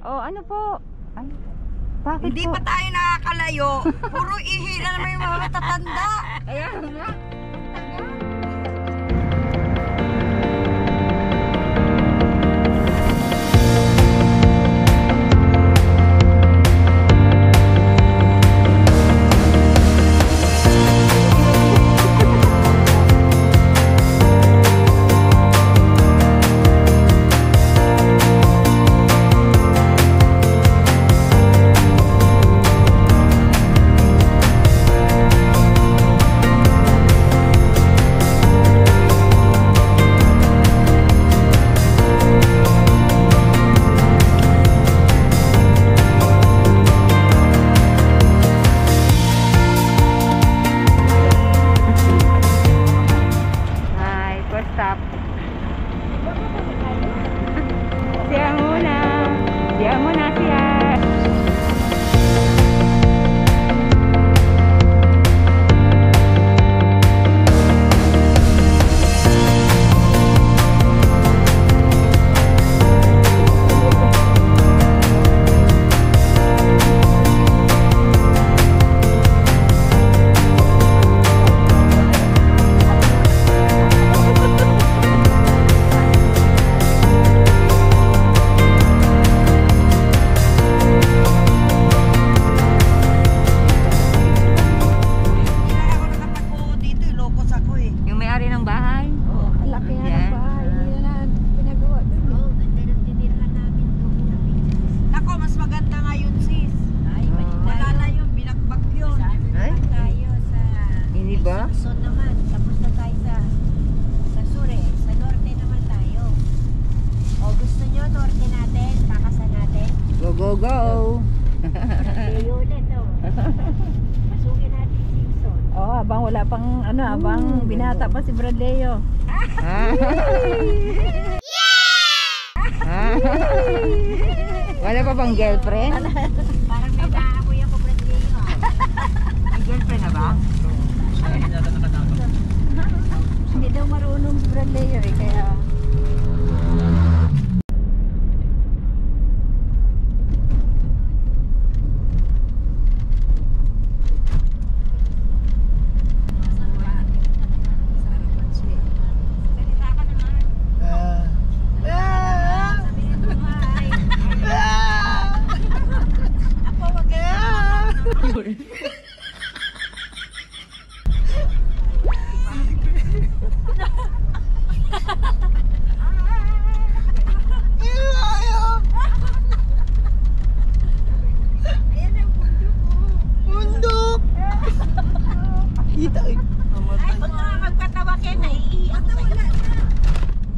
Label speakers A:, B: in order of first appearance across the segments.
A: Oh, ano po? Ay, bakit
B: Hindi
A: po?
B: pa tayo nakakalayo. Puro ihi na naman yung mga matatanda.
A: Ayan nga. Go, go! Oh, abang wala pang ano, abang binata pa si Bradleo. Wala pa bang girlfriend?
B: Parang may naamoy ako, Bradleo.
A: May girlfriend na ba? Hindi daw marunong si Bradleo eh, kaya...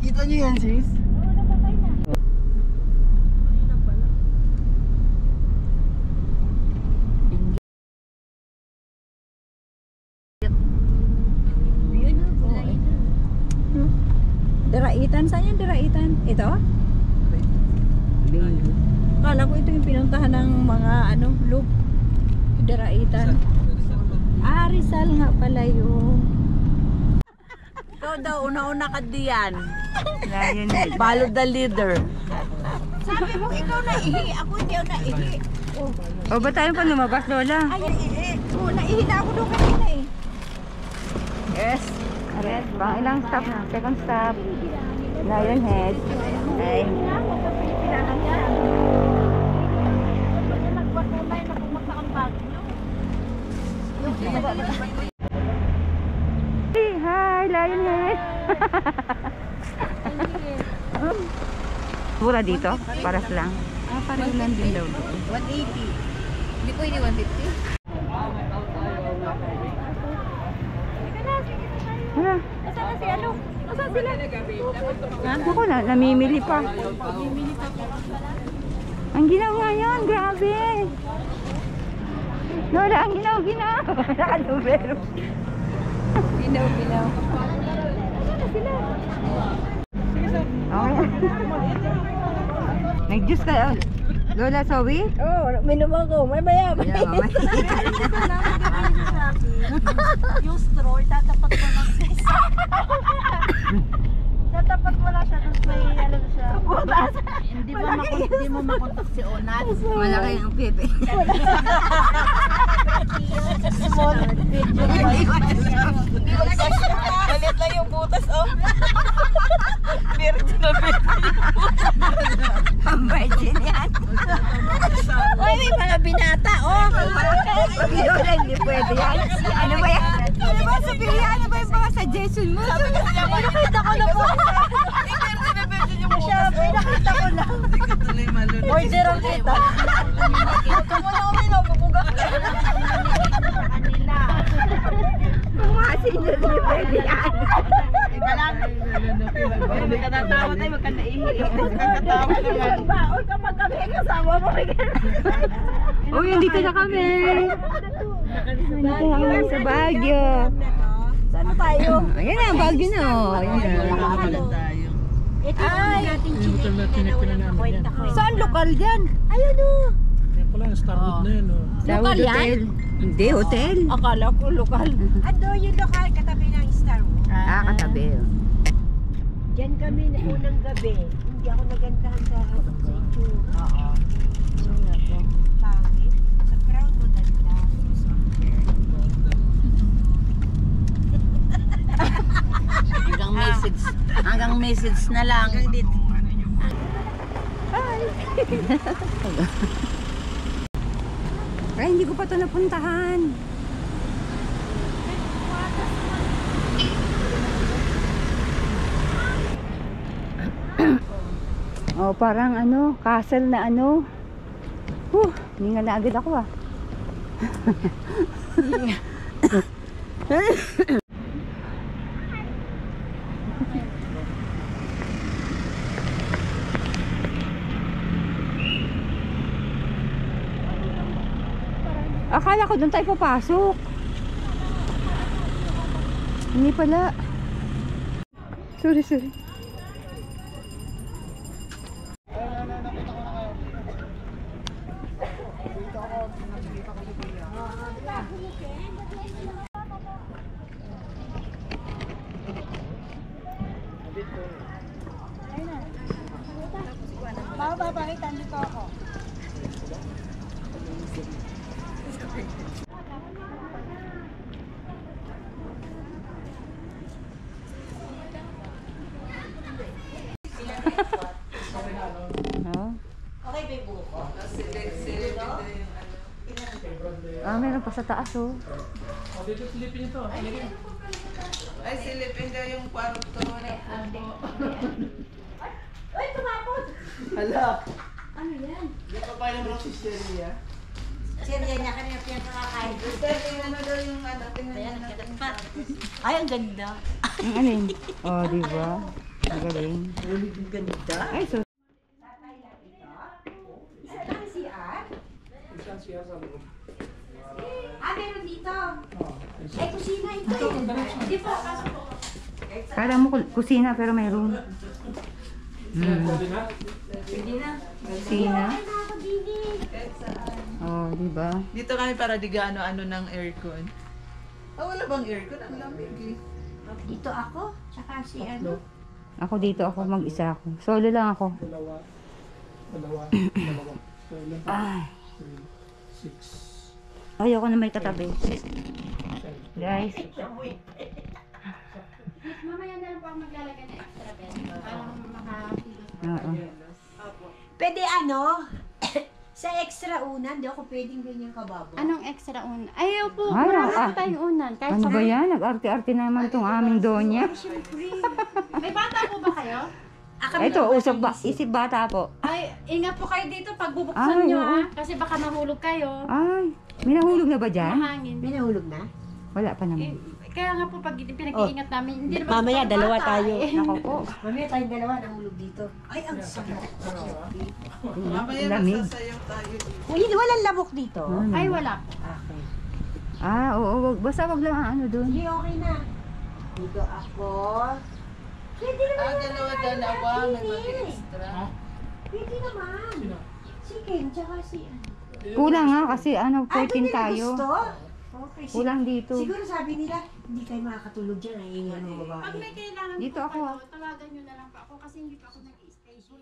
B: Kita nyo yan, sis?
A: Oo, napatay na. Ayun na pala. Ayun na, Daraitan, saan yung Daraitan? Ito? Kala ko ito yung pinuntahan ng mga ano, loop. Daraitan. Ah, Rizal nga pala yun.
B: Ikaw daw, una-una ka diyan.
A: Follow the leader.
B: Sabi mo, ikaw naihi. Ako hindi ako naihi.
A: O, ba tayo pa lumabas, Lola?
B: Ay, naihi. Oo, naihi na ako doon kanina eh.
A: Yes. Aret, pang ilang stop na? Second stop. Lionhead. Ay. Hi, Lionhead. Mura dito? Paras lang. Ah, pares lang din daw.
B: 180.
A: Hindi pwede 150? Hala.
B: Nasaan na si ano? Nasaan sila?
A: Ako na, namimili pa. Ang ginawa yan, grabe. Lola, ang ginaw-ginaw. Nakadubero. Ginaw-ginaw. Nasaan na sila? Okay. Nag-juice ka. Lola, sorry?
B: Oo, minum ako. May mayaman. Yung straw, tatapat ko ng Tatapat mo lang siya, tapos may ano siya. Butas.
C: Hindi mo makontak si Onat.
B: Malaki ang pepe.
C: Small.
B: Galit lang yung butas, oh. Virgin na virgin. Ang virgin yan. Uy, may mga binata, oh. Yun, hindi pwede yan. Ano ba yan? Ano ba sabihin? Ano ba yung mga suggestion mo? Nakita ko na po. Virgin na virgin yung butas, oh. Nakita ko na.
C: Hindi ka tuloy malunod.
B: Order ang kita. Ito mo na kami, nabubugak ka. Pumasin nyo hindi pwede yan.
C: Ika lang. Hindi ka natawa tayo, wag ka naihi. Kakatawa naman.
B: Baon ka magkami kasama mo.
A: Uy, nandito na kami. Nandito na kami sa Baguio.
B: Saan na tayo?
A: Ayan na, Baguio na. Oh. Ayan na.
C: Nakakalan tayo.
B: Ito yung natin chinik na
A: Saan lokal dyan?
B: Ayun o.
D: Yan pala, Starwood na yan. Oh.
A: Lokal yan? Hindi, hotel.
B: Akala ko lokal. Ando yung lokal katabi ng Star Wars.
A: Katabi.
B: Diyan kami na unang gabi. Hindi ako nagandahan sa itsura.
C: Oo.
B: Pangit. Sa crown mo ganda.
C: Hanggang message na lang.
A: Ay, hindi ko pa ito napuntahan. Oh, parang ano, castle na ano. Hinga na agad ako ah. Akala ko doon tayo papasok. Hindi pala. Sorry.
B: Bakit andito ako?
A: Oh.
B: Okay, babe, buko.
A: Meron pa sa taas oh.
D: Oh, dito silipin ito.
C: Ay, silipin daw yung kwarto.
B: Ay, tumapot!
C: Hala.
B: Ano yan?
C: Yung kapay ng Roxy Steria.
B: Siriya niya kanina pinakakain.
C: Tingnan mo daw yung ano. Tingnan mo na.
B: Ay, ang ganda.
A: Ang alin? Oh, di ba? Ang galing.
B: Ang ganda.
A: Ay, so.
B: Meron dito. Ay, kusina ito. Hindi po, kaso po.
A: Kala mo kusina pero may room.
D: Pwede na?
A: Kusina. Oh, di ba?
C: Dito kami para di gaano-ano ng aircon. Wala bang aircon? Ang lamig eh.
B: Dito ako, tsaka si ano.
A: Ako dito, ako mag-isa ako. Solo lang ako.
D: Dalawa. So, ilan pa?
A: Ay,
D: 6.
A: ayoko na may katabi. Guys,
E: Mamaya na lang po ang maglalagay ng extra bed. Para makapilot.
A: oo.
B: Pwede ano, sa extra unan, di ako pwedeng ganyan kababo.
E: Anong extra unan? Ayaw po,
A: Ay,
E: marami
A: ah.
E: po tayong unan. Kahit
A: Ano
E: sa
A: ba yan? Nag-arte-arte naman tong aming donya.
E: May bata po ba kayo?
A: Ito, usok ba? Isip bata po.
E: Ay, ingat po kayo dito pag bubuksan
A: Ay,
E: nyo
A: oo.
E: Kasi baka mahulog kayo.
A: Ay, may nahulog na ba dyan?
E: Mahangin.
B: May nahulog na?
A: Wala pa
E: Eh,
A: naman.
E: kaya nga po pag pinag-iingat namin, hindi naman
B: Mamaya,
E: po
B: dalawa
E: bata
B: tayo.
E: eh.
A: Nako po.
B: Mamaya tayong dalawa nahulog dito. Ay, ang sakit.
C: Mamaya
A: Lamig.
C: magsasayaw tayo dito.
B: Uy, walang lamok dito.
E: Ay, wala po.
B: Okay.
A: Oo, basta wag lang ang ano doon.
B: Sige, okay na. Dito ako. Pwede naman yan.
C: Dalawa. May mag-extra.
B: Pwede naman. Si Ken, tsaka si ano.
A: Kulang nga kasi ano,
B: Ay,
A: 14
B: doon nila
A: tayo.
B: gusto? Okay,
A: Kulang dito.
B: siguro sabi nila, Hindi kayo makakatulog dyan. Ay, ingay ng
E: Pag
B: babae.
E: may kailangan
B: Dito
E: po
B: ako,
E: kayo, tawagan nyo na lang po ako kasi hindi pa ako nag-i-station.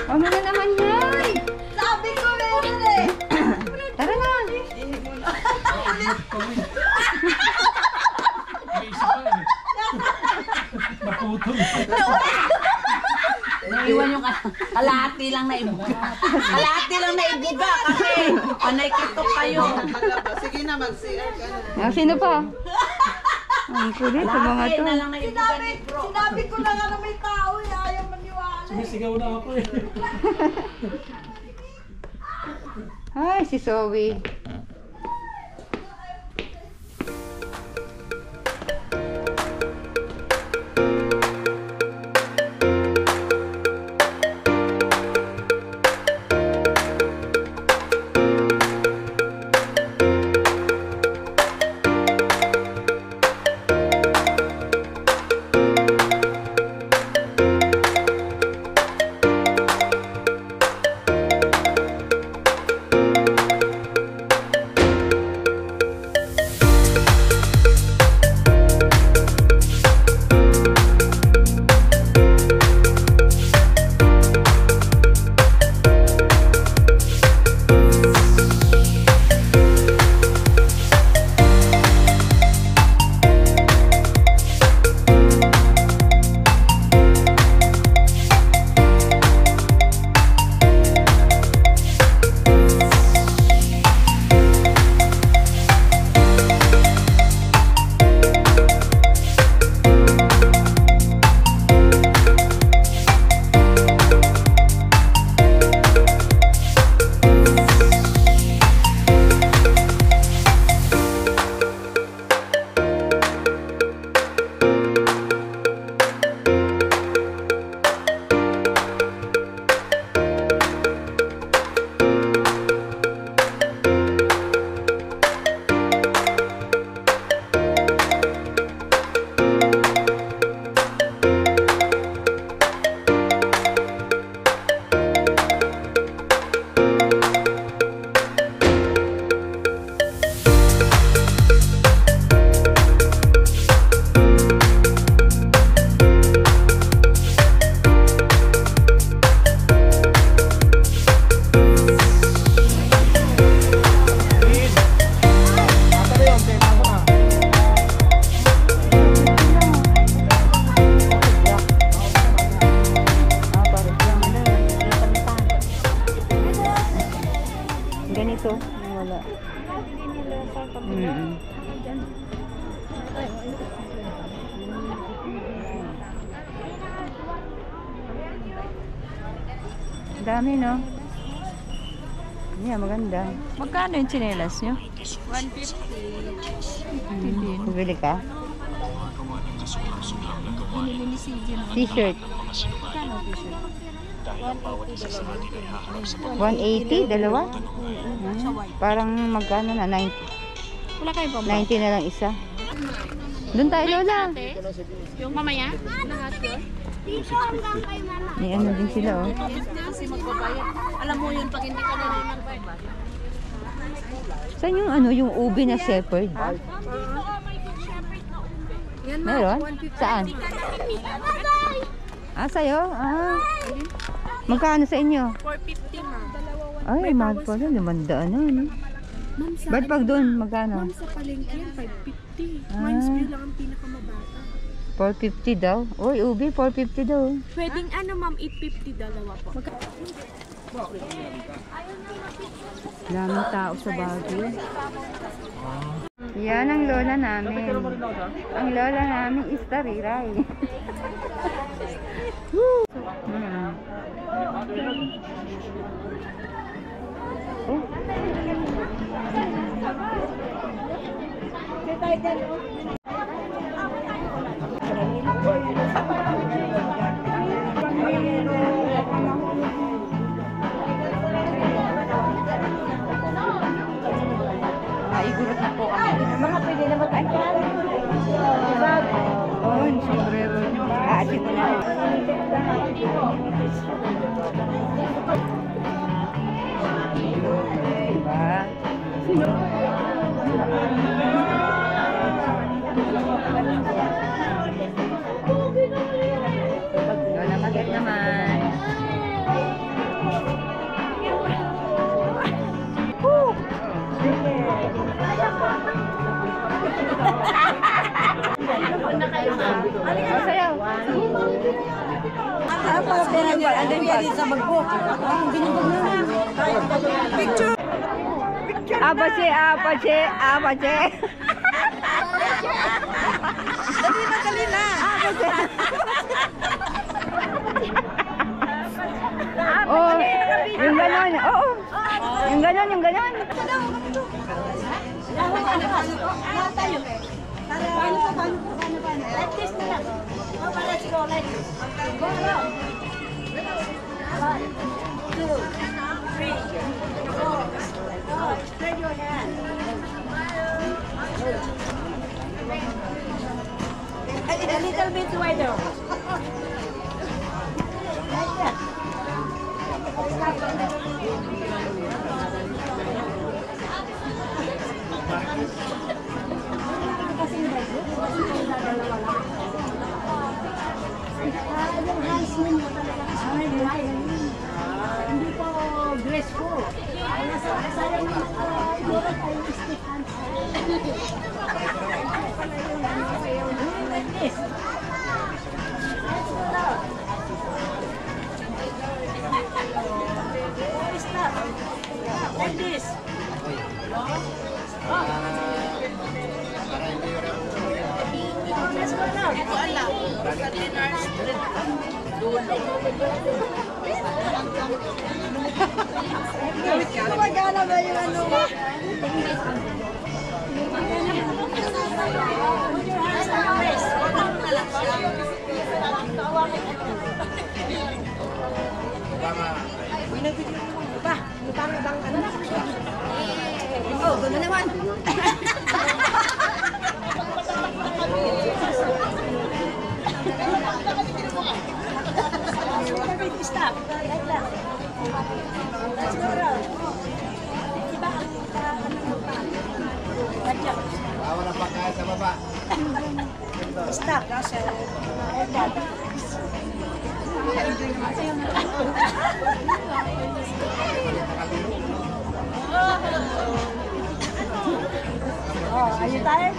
B: Ano na naman yan?
C: Sabi ko meron eh.
B: Tara na.
D: May isa pa eh. Naputol.
C: Naiwan yung kalahati lang na ibuga. Kalahati lang na ibuga kasi panay kitok kayo.
F: Sige na, mag-CR ka na.
B: Ah, sino pa? Ang kulit sa mga
C: Kalahati
B: to.
C: na lang na ibuga ni bro.
F: Sinabi ko na nga na may tao, ayaw maniwala.
D: Sumisigaw na ako eh.
B: Ay, si Zoe. Ganito, wala. Dami, no? Yeah, maganda.
A: Magkano yung tsinelas nyo?
B: 150. Bibili ka?
A: Binili ni CJ na.
B: T-shirt.
A: Magkano t-shirt?
B: 180, dalawa? Parang magkano na? 90.
A: Wala kayo pa
B: 90 na lang isa. Doon tayo, Lola.
E: Yung mamaya? Lahat yun? Dito hanggang kay mama.
B: May ano din sila, oh.
E: Kasi magbabayad. Alam mo yun, pag hindi ka na rin magbayad.
B: Saan yung ano, yung ube na shepherd? Meron? Saan? Ah, sa'yo? Ah. Magkano sa inyo?
E: 450 ma.
B: Ay, mahal pala. 500 na, ano? Ba't pag doon, magkano?
E: Sa palengke yan, 550.
B: Ah.
E: Mines view lang ang pinakamabata.
B: 450 daw. Uy, ube, 450 daw.
E: Pwedeng ano ma'am, 850 dalawa po.
B: Daming tao sa Baguio. Yan ang lola namin. Ang lola namin is Tariray. Hmm. Oh. Naigurot na po kami. Mga pwede na magkailan. Oh, yung sombrero nyo. Aasin mo na. Diba? Lola Maget naman. Sayaw. Apache, apache, apache. Dali na. Apache. Oh, yung ganon. Oo. Yung ganon, yung ganon.
A: A little bit wider. Hindi po graceful. Sayang siguro tayo stick hands. Like this. Stop. Like this. Let's go now. Ito alam. Sa dinner split.
F: Magana ba yung ano mo?
B: Oh, gano'n naman.
A: Stop. Like that. Let's go around. Diba ang
F: Bawa na pagkain sa baba.
A: stop. Like that. Oh, are you tired?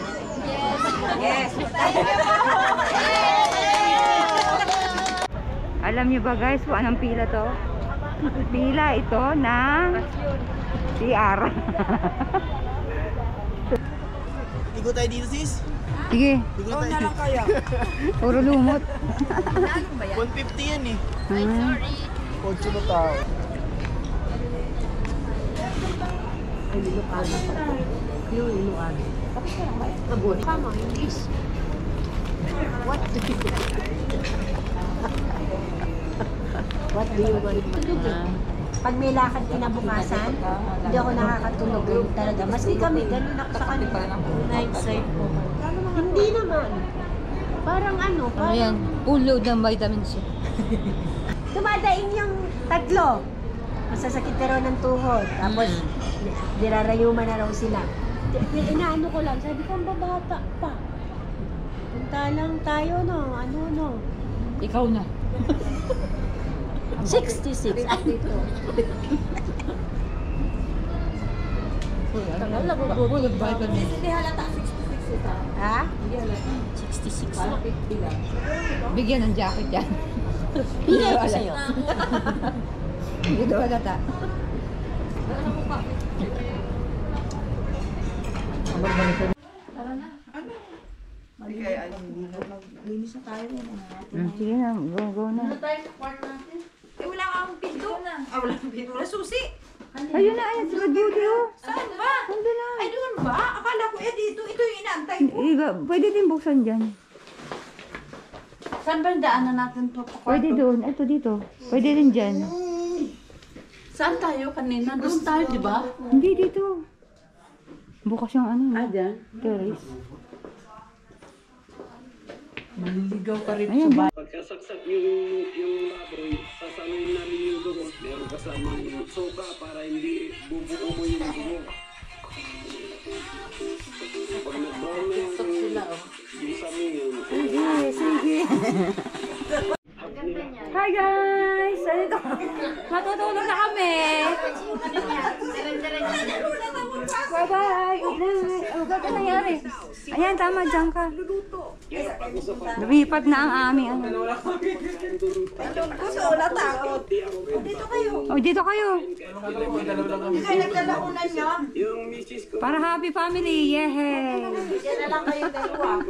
B: Yes. Alam niyo ba guys, kung anong pila to? Pila ito ng CR.
F: Igo tayo dito sis.
B: Sige,
F: Igo tayo.
B: puro lumot.
F: 150 yan eh.
B: Hmm.
F: Kotse na tao.
A: What do you want?
B: pag may lakad kinabukasan, hindi ako nakakatulog. Ganun talaga. Maski kami, ganun ako sa kanila.
A: Night sight po.
B: Hindi naman. Parang ano,
A: Ano
B: parang
A: yan? Full load ng vitamin C.
B: dumadaing yung tatlo. Masasakit na raw ng tuhod. Tapos, nirarayuman na raw sila. Inaano ko lang, sabi ko, ang babata pa. Punta lang tayo, no? Ano, no?
A: Ikaw na.
B: 66. Ay, dito.
A: Tagal na full of vitamin C.
B: Ha?
A: 66. Bigyan ng jacket yan.
B: Bigay ko sa'yo.
A: Hindi daw halata. Sige na, go na.
C: Wala kang pinto. Wala kang pinto. Wala susi.
A: Ayun na, ayun, sa beauty oh.
C: Saan ba?
A: Nandun na.
C: Ay, doon ba? Akala ko dito. Ito yung inaantay ko.
A: Pwede din buksan dyan.
C: Saan ba yung daanan natin to?
A: Pwede doon. Ito dito. Pwede din dyan.
C: Saan tayo kanina? Doon tayo, di ba?
A: Hindi dito. Bukas yung ano. no?
C: dyan.
A: Terrace.
C: Maliligaw ka rin
A: Ayan,
C: sa
G: Pagkasaksak yung baboy, sasaluin namin yung dugo. Meron kasama yung soka para hindi bubuo mo yung dugo. Pag nag-brown na yung sami yun.
A: Sige. Hi guys! Ito. Matutulog na kami. Bye-bye. Oh, bakit nangyari? Ayan, tama. Diyan ka. Lumipat na ang aming ano.
C: Gusto, wala takot. Dito kayo.
A: Oh, dito kayo.
C: Hindi kayo naglalaunan niya.
G: Yung misis ko,
A: Para happy family. Yehey!
C: Diyan na lang kayo dalawa.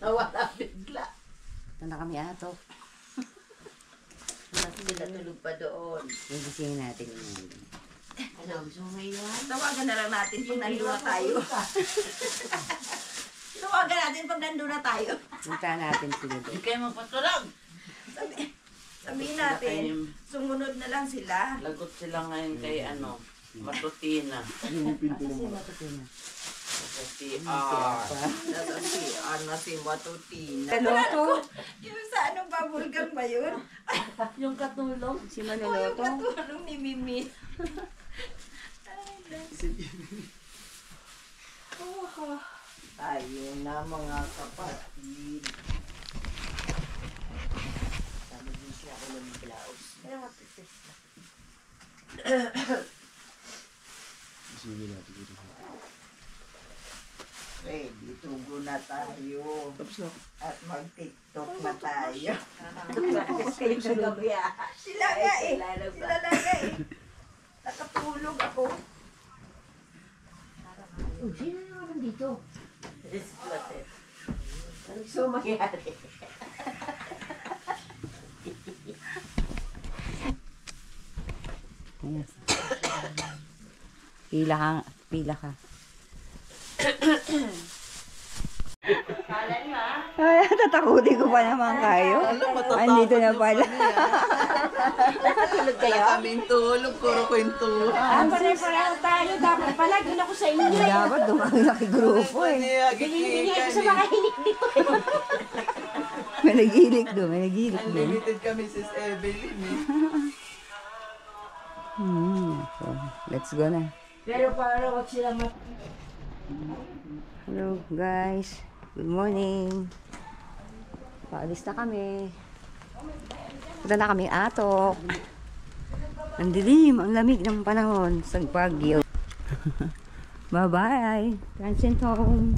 C: Nawala bigla.
B: Ito na kami ato.
C: Sila tulog pa doon.
B: Igisingin natin yun.
C: Ano, gusto mo ngayon? Tawagan na lang natin pag nandun na tayo. Tawagan natin pag nandun na tayo.
B: Punta natin sila doon.
C: Hindi kayo magpatulog. Sabihin natin, sumunod na lang sila.
H: Lagot sila ngayon kay ano, Matutina. Si
C: Nasa si si Matutina.
A: Kaloto.
C: Yung sa anong bubblegum ba yun?
H: Yung katulong.
A: Si
C: Yung
A: Manaloto.
C: katulong ni Mimi. Tayo na mga kapatid. Sabi din siya ako ng blouse. Kaya matitis na. Ready, tugo na tayo. At mag-tiktok na tayo. Sila nga eh. Sila lang nga eh. Nakatulog ako.
B: Sino naman dito?
C: Ano gusto mo mangyari?
A: Pila ka. Ay, tatakutin ko pa naman kayo. Andito na pala.
C: Tulog kayo?
F: Kaming tulog, puro kwentuhan.
B: Pare-pareho tayo. Dapat pala, doon ako sa inyo.
A: Dapat doon ang laki grupo eh.
B: Hindi ako sa mga hilik dito.
A: May nag-ilik doon, may nag-ilik doon.
F: Unlimited kami, Sis Evelyn eh.
A: So, let's go na.
B: Pero para wag sila
A: Hello guys, good morning. Paalis na kami. Punta na kami Atok. Ang dilim, ang lamig ng panahon sa Baguio. Bye-bye. Transient home.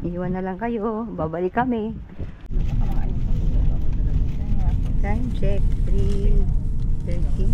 A: Iwan na lang kayo. Babalik kami. Time check, 3:13.